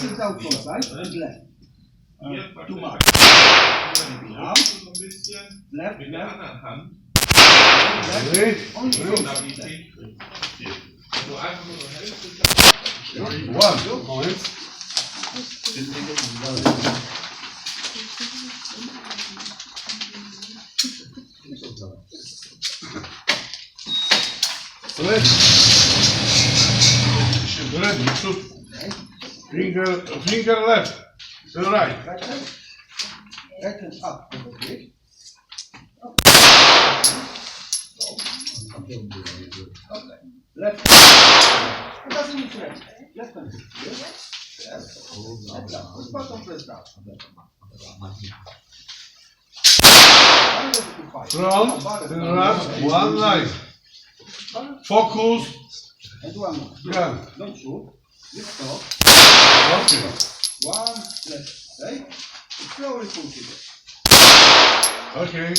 sit down front side and left. Too much. Arm. Left, left. Left. Only front side. One. Moment. Ready, shoot. Finger left, then right. Right hand. Right hand up. Okay. Okay. Left hand. It doesn't need left. Left hand. Yes. Yes. Push button, press down. Front, then right, one line. Focus. And one more. Gun. Don't shoot. Lift stop. Okay. One left. Okay? Slowly push it. Okay.